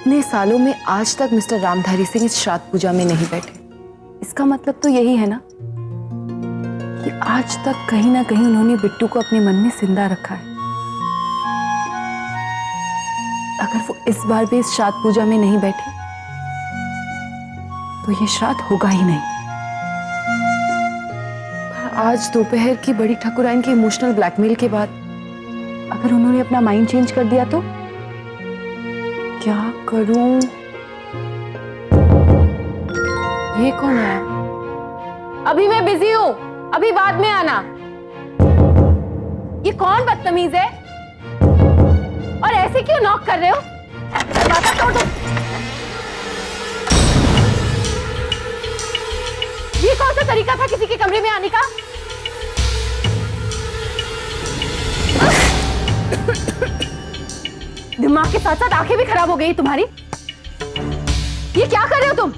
इतने सालों में आज तक मिस्टर रामधारी सिंह इस श्राद्ध पूजा में नहीं बैठे। इसका मतलब तो यही है ना कि आज तक कहीं ना कहीं उन्होंने बिट्टू को अपने मन में जिंदा रखा है। अगर वो इस बार भी इस श्राद्ध पूजा में नहीं बैठे तो ये श्राद्ध होगा ही नहीं। पर आज दोपहर की बड़ी ठाकुराइन के इमोशनल ब्लैकमेल के बाद अगर उन्होंने अपना माइंड चेंज कर दिया तो क्या करूं? ये कौन है? अभी मैं बिजी हूं, अभी बाद में आना। ये कौन बदतमीज है? और ऐसे क्यों नॉक कर रहे हो? दरवाजा तोड़ दो। ये कौन सा तरीका था किसी के कमरे में आने का? दिमाग के साथ साथ आंखें भी खराब हो गई तुम्हारी। ये क्या कर रहे हो तुम?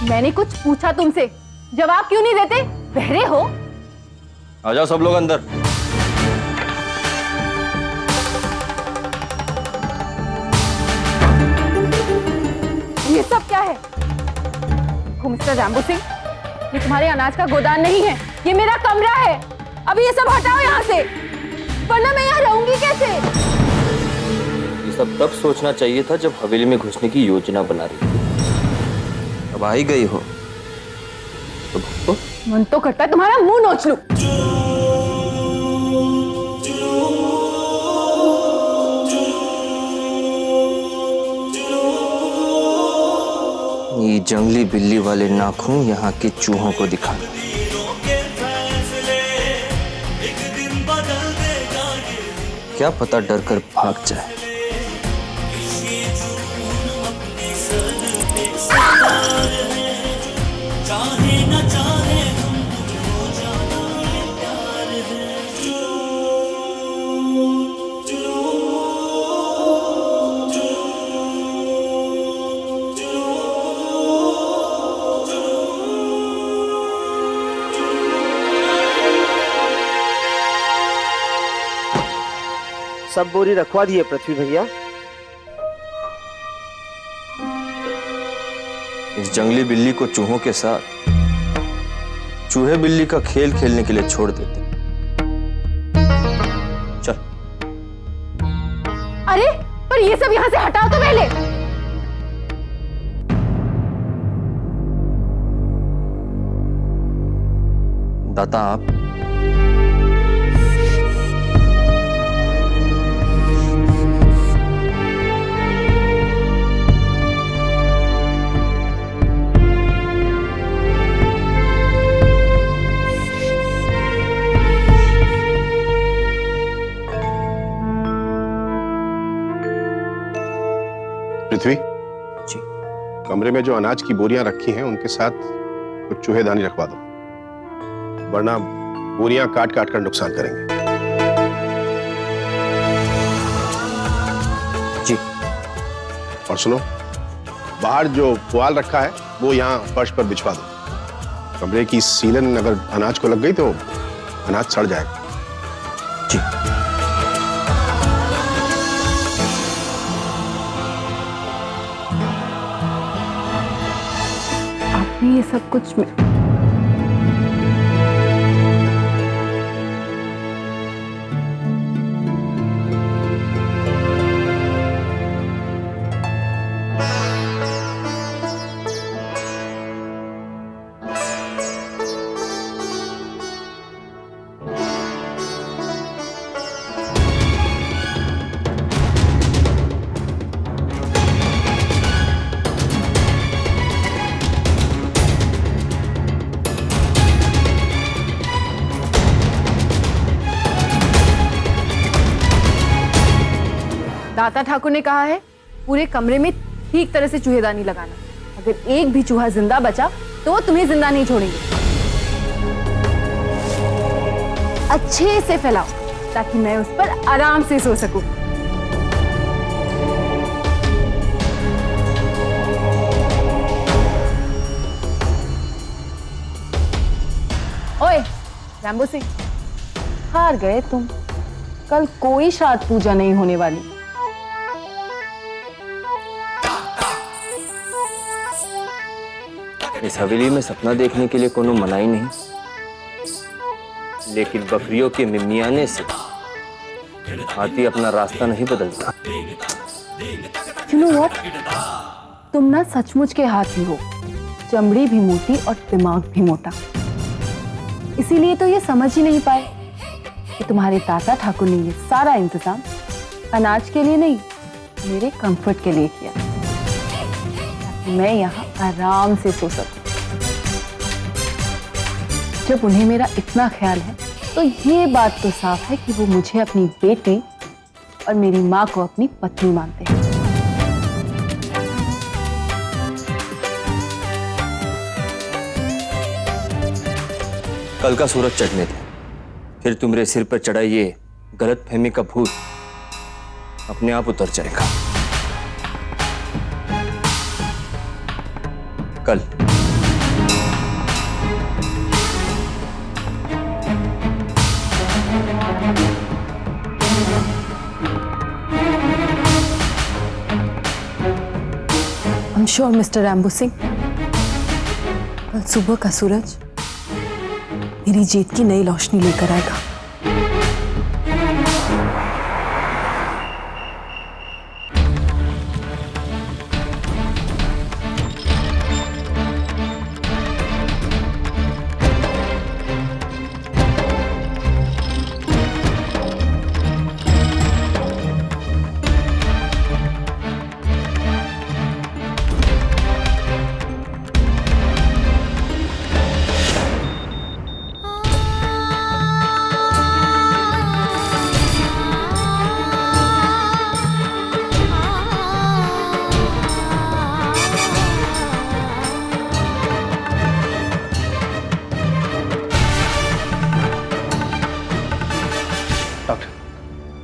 मैंने कुछ पूछा तुमसे, जवाब क्यों नहीं देते? बहरे हो? आ जाओ सब लोग अंदर। ये सब क्या है? मिस्टर रैम्बो सिंह, ये तुम्हारे अनाज का गोदान नहीं है, ये मेरा कमरा है। अभी ये सब हटाओ यहाँ से, वरना मैं यहाँ रहूंगी कैसे? ये सब तब सोचना चाहिए था जब हवेली में घुसने की योजना बना रही थी। अब आ ही गई हो तो मन तो करता है तुम्हारा मुंह नोच लूं। ये जंगली बिल्ली वाले नाखून यहाँ के चूहों को दिखाना। क्या पता डर कर भाग जाए। सब बोरी रखवा दिए पृथ्वी भैया। इस जंगली बिल्ली को चूहों के साथ चूहे बिल्ली का खेल खेलने के लिए छोड़ देते। चल। अरे पर ये सब यहाँ से हटाओ तो पहले। दाता आप पृथ्वी जी। कमरे में जो अनाज की बोरियां रखी हैं उनके साथ कुछ चूहेदानी रखवा दो, वरना बोरियां काट काट कर नुकसान करेंगे। जी। और सुनो, बाहर जो पुआल रखा है वो यहाँ फर्श पर बिछवा दो। कमरे की सीलन अगर अनाज को लग गई तो अनाज सड़ जाएगा। जी। आपने ये सब कुछ दाता ठाकुर ने कहा है पूरे कमरे में ठीक तरह से चूहेदानी लगाना। अगर एक भी चूहा जिंदा बचा तो वो तुम्हें जिंदा नहीं छोड़ेंगे। अच्छे से फैलाओ ताकि मैं उस पर आराम से सो सकूं। ओए रैम्बो सिंह, हार गए तुम। कल कोई श्राद्ध पूजा नहीं होने वाली। इस हवेली में सपना देखने के लिए कोनो मनाही नहीं, लेकिन बकरियों के मिमियाने से हाथी अपना रास्ता नहीं बदलता। You know what? तुम ना सचमुच के हाथी हो, चमड़ी भी मोटी और दिमाग भी मोटा। इसीलिए तो ये समझ ही नहीं पाए कि तुम्हारे ताता ठाकुर ने ये सारा इंतजाम अनाज के लिए नहीं, मेरे कंफर्ट के लिए किया, ताकि मैं यहाँ आराम से सो सकूं। जब उन्हें मेरा इतना ख्याल है तो ये बात तो साफ है कि वो मुझे अपनी बेटी और मेरी माँ को अपनी पत्नी मानते हैं। कल का सूरज चढ़ने दे, फिर तुम्हारे सिर पर चढ़ा ये गलतफहमी का भूत अपने आप उतर जाएगा। कल I'm sure mister Rambo Singh, कल सुबह का सूरज मेरी जीत की नई रोशनी लेकर आएगा।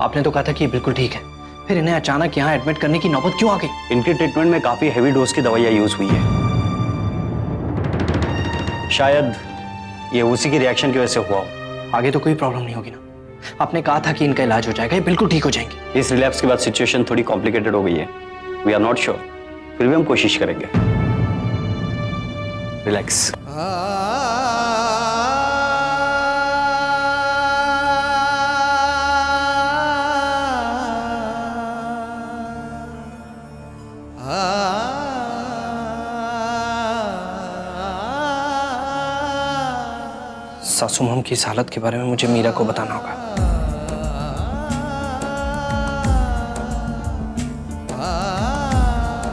आपने तो कहा था कि ये बिल्कुल ठीक है, फिर इन्हें अचानक यहाँ एडमिट करने की नौबत क्यों आ गई? इनके ट्रीटमेंट में काफी हेवी डोज की दवाइयाँ यूज हुई है। शायद ये उसी की रिएक्शन की वजह से हुआ हो। आगे तो कोई प्रॉब्लम नहीं होगी ना? आपने कहा था कि इनका इलाज हो जाएगा, ये बिल्कुल ठीक हो जाएंगे। इस रिलैप्स के बाद सिचुएशन थोड़ी कॉम्प्लिकेटेड हो गई है। वी आर नॉट श्योर, फिर भी हम कोशिश करेंगे। रिलैक्स। सासू माम की इस हालत के बारे में मुझे मीरा को बताना होगा।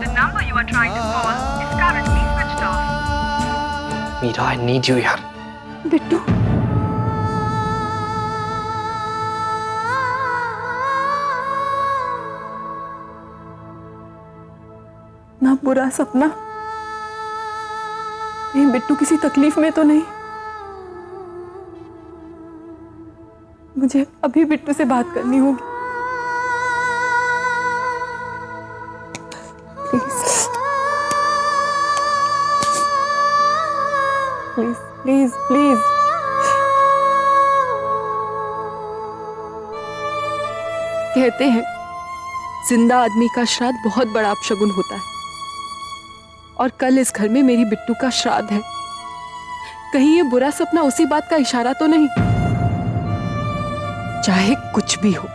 The number you are trying to call is currently switched off. Meera, I need you यार। बिट्टू, ना बुरा सपना, कहीं बिट्टू किसी तकलीफ में तो नहीं? मुझे अभी बिट्टू से बात करनी होगी। Please please please please. कहते हैं जिंदा आदमी का श्राद्ध बहुत बड़ा अपशगुन होता है, और कल इस घर में मेरी बिट्टू का श्राद्ध है। कहीं ये बुरा सपना उसी बात का इशारा तो नहीं? चाहे कुछ भी हो,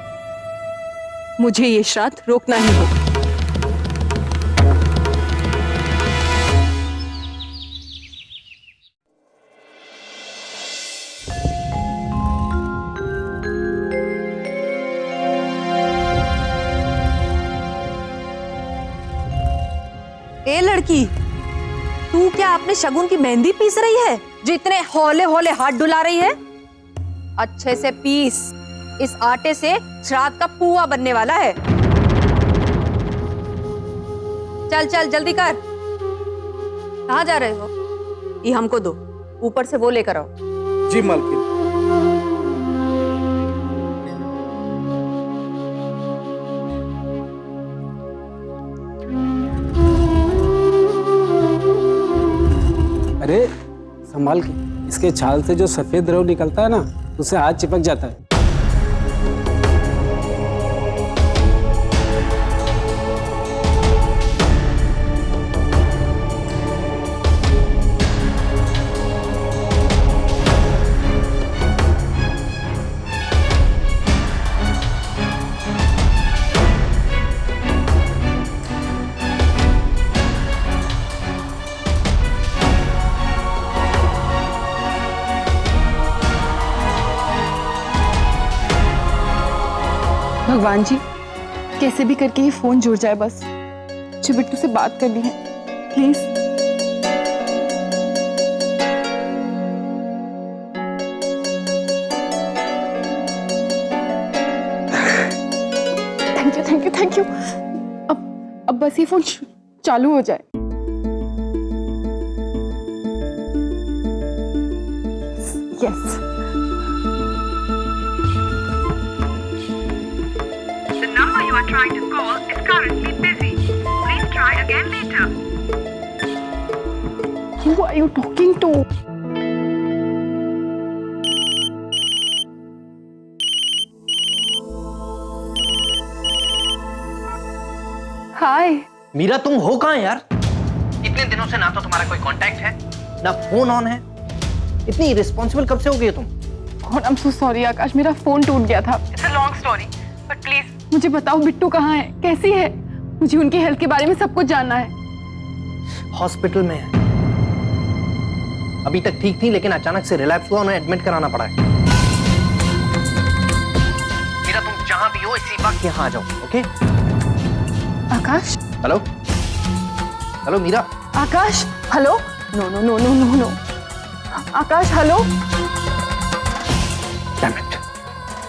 मुझे ये श्राद्ध रोकना ही होगा। ए लड़की, तू क्या अपने शगुन की मेहंदी पीस रही है जो इतने हौले हौले हाथ डुला रही है? अच्छे से पीस, इस आटे से श्राद्ध का पुआ बनने वाला है। चल चल जल्दी कर। कहाँ जा रहे हो? ये हमको दो, ऊपर से वो लेकर आओ। जी मालकिन। अरे संभाल के, इसके छाल से जो सफेद द्रव निकलता है ना, उससे हाथ चिपक जाता है। भगवान जी, कैसे भी करके ये फोन जुड़ जाए बस। मुझे बिट्टू से बात करनी है, please. Thank you thank you thank you. अब बस ये फोन चालू हो जाए। Yes. The number you are trying to call is currently busy. Please try again later. Who are you talking to? हाय। मीरा तुम हो कहाँ यार? इतने दिनों से ना तो तुम्हारा कोई कांटेक्ट है, ना फोन ऑन है। इतनी इरिस्पॉन्सिबल कब से हो गई हो तुम? और I'm so sorry आकाश, मेरा फोन टूट गया था। It's a long story, but please. मुझे बताओ बिट्टू कहाँ है, कैसी है? मुझे उनकी हेल्थ के बारे में सब कुछ जानना है। हॉस्पिटल में है। अभी तक ठीक थी लेकिन अचानक से रिलैप्स हुआ, उन्हें एडमिट कराना पड़ा है। मीरा तुम जहां भी हो इसी वक्त यहाँ आ जाओ, okay? Akash. Hello hello Meera. Akash hello. No no no no no no. Akash hello. Damn it.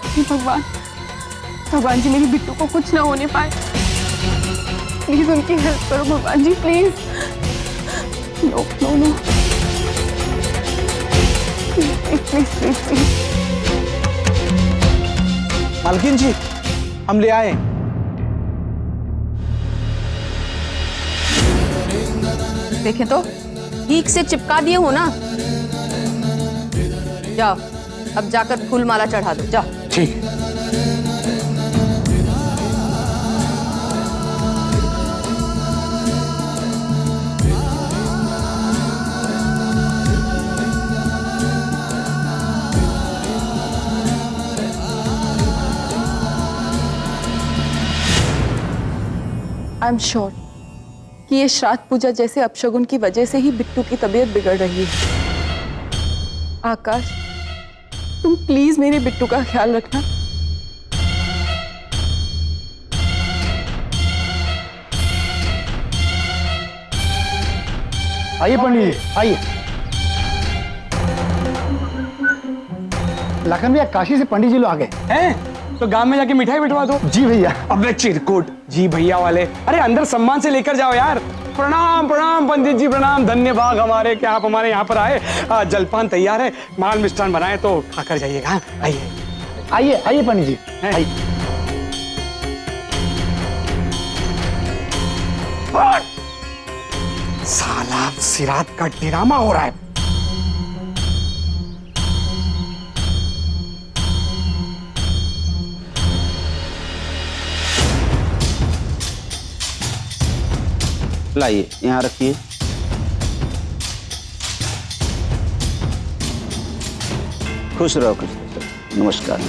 हे भगवान, भगवान जी मेरी बिट्टू को कुछ ना होने पाए। प्लीज उनकी हेल्प करो भगवान जी, please. No no no, please please please please. मालकिन जी, हम ले आए। देखें तो ठीक से चिपका दिए हो ना। जाओ अब जाकर फूल माला चढ़ा दो, जाओ। ठीक। आई एम श्योर कि ये श्राद्ध पूजा जैसे अपशगुन की वजह से ही बिट्टू की तबीयत बिगड़ रही है। आकाश, तुम प्लीज मेरे बिट्टू का ख्याल रखना। आइए पंडित जी, आइए। लखन भैया, काशी से पंडित जी लोग आ गए हैं? तो गांव में जाके मिठाई बिठवा दो। जी भैया। अबे चिरकुट जी भैया वाले, अरे अंदर सम्मान से लेकर जाओ यार। प्रणाम प्रणाम पंडित जी, प्रणाम। धन्य भाग हमारे कि आप हमारे यहाँ पर आए। जलपान तैयार है, माल मिष्ठान बनाए तो खाकर जाइएगा। आइए आइए आइए पंडित जी, आइए। साला सिरात का ड्रामा हो रहा है। लाइए, यहाँ रखिए। खुश रहो, खुश रहो। नमस्कार।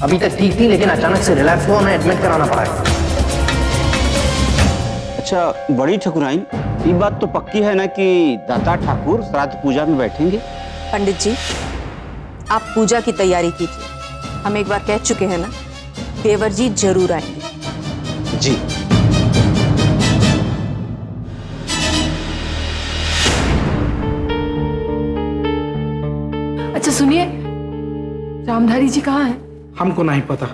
अभी तक ठीक थी लेकिन अचानक से रिलैप्स हुआ, उन्हें एडमिट कराना पड़ा है। अच्छा बड़ी ठकुराइन, ये बात तो पक्की है ना कि दाता ठाकुर श्राद्ध पूजा में बैठेंगे? पंडित जी, आप पूजा की तैयारी कीजिए। हम एक बार कह चुके हैं ना, देवर जी जरूर आएंगे। जी। अच्छा सुनिए, रामधारी जी कहाँ हैं? हमको नहीं पता।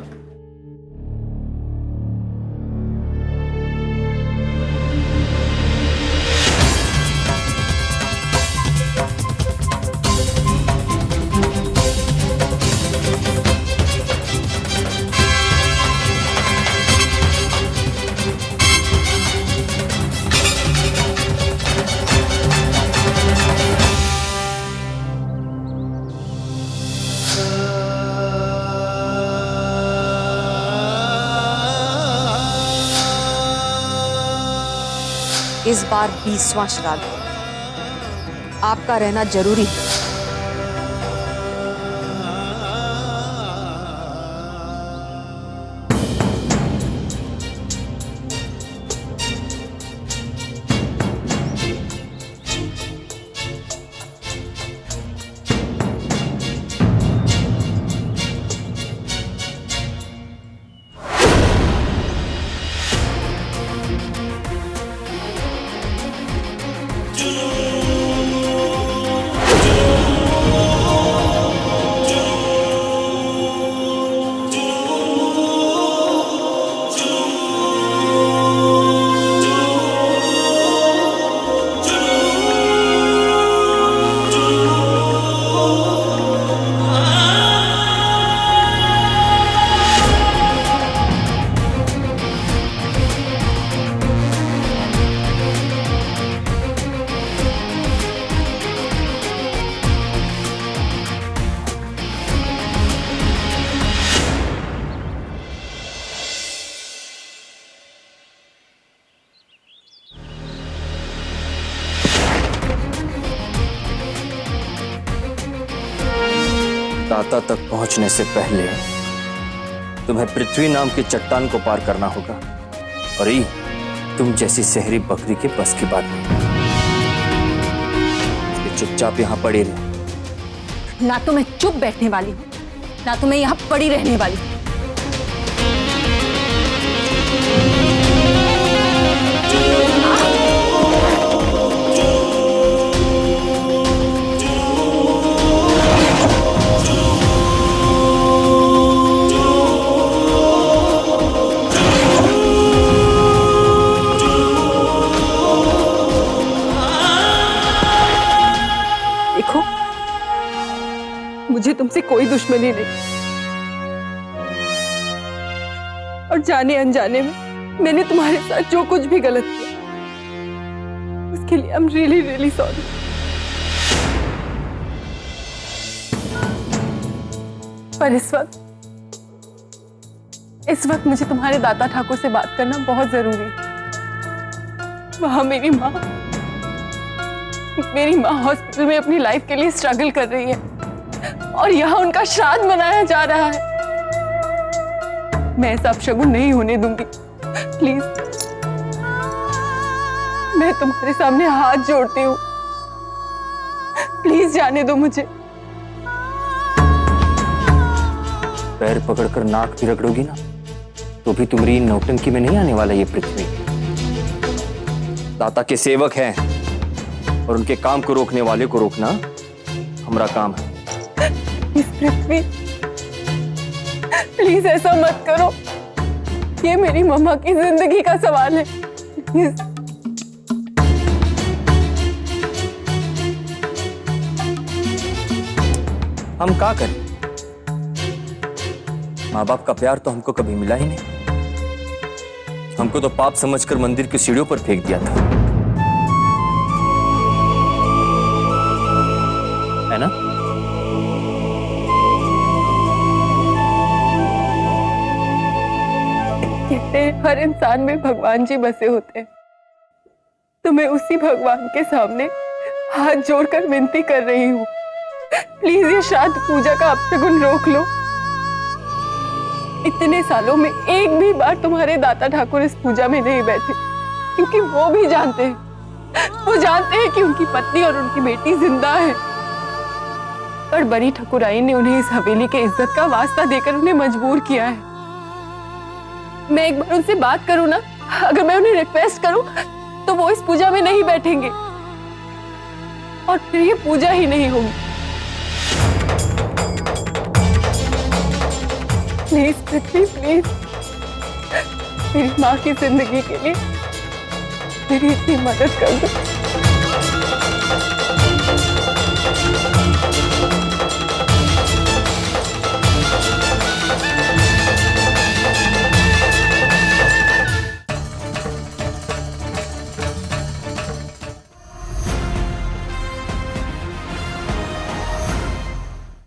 इस बार 20वां श्राद्ध है, आपका रहना जरूरी है। दाता तक पहुंचने से पहले तुम्हें पृथ्वी नाम की चट्टान को पार करना होगा, और ये तुम जैसी शहरी बकरी के बस की बात नहीं। इसलिए चुपचाप यहां पड़े रहे। ना तो मैं चुप बैठने वाली हूँ, ना तो मैं यहाँ पड़ी रहने वाली हूँ। देखो, मुझे तुमसे कोई दुश्मनी नहीं, और जाने अनजाने में मैंने तुम्हारे साथ जो कुछ भी गलत किया उसके लिए I am really really sorry. पर इस वक्त मुझे तुम्हारे दाता ठाकुर से बात करना बहुत जरूरी है। वहां मेरी माँ हॉस्पिटल में अपनी लाइफ के लिए स्ट्रगल कर रही है, और यहाँ उनका श्राद्ध मनाया जा रहा है। मैं ऐसा अपशगुन नहीं होने दूंगी। प्लीज, मैं तुम्हारे सामने हाथ जोड़ती हूँ, प्लीज जाने दो मुझे। पैर पकड़कर नाक भी रगड़ोगी ना, तो भी तुम्हारी नौटंकी में नहीं आने वाला ये पृथ्वी। दाता के सेवक हैं, और उनके काम को रोकने वाले को रोकना हमारा काम है। इस पृथ्वी, प्लीज ऐसा मत करो। ये मेरी मम्मा की जिंदगी का सवाल है। प्लीज। हम क्या करें? माँ बाप का प्यार तो हमको कभी मिला ही नहीं। हमको तो पाप समझकर मंदिर की सीढ़ियों पर फेंक दिया था, है ना? कहते हैं हर इंसान में भगवान जी बसे होते हैं, तो मैं उसी भगवान के सामने हाथ जोड़कर विनती कर रही हूँ, प्लीज ये श्राद्ध पूजा का अपशगुन रोक लो। इतने सालों में एक भी बार तुम्हारे दाता ठाकुर इस पूजा में नहीं बैठे, क्योंकि वो भी जानते हैं कि उनकी पत्नी और उनकी बेटी जिंदा है। पर बड़ी ठकुराई ने उन्हें इस हवेली के इज्जत का वास्ता देकर उन्हें मजबूर किया है। मैं एक बार उनसे बात करूं ना, अगर मैं उन्हें रिक्वेस्ट करूं तो वो इस पूजा में नहीं बैठेंगे, और फिर ये पूजा ही नहीं होगी। प्लीज पृथ्वी, प्लीज, मेरी माँ की जिंदगी के लिए मेरी इतनी मदद कर दो।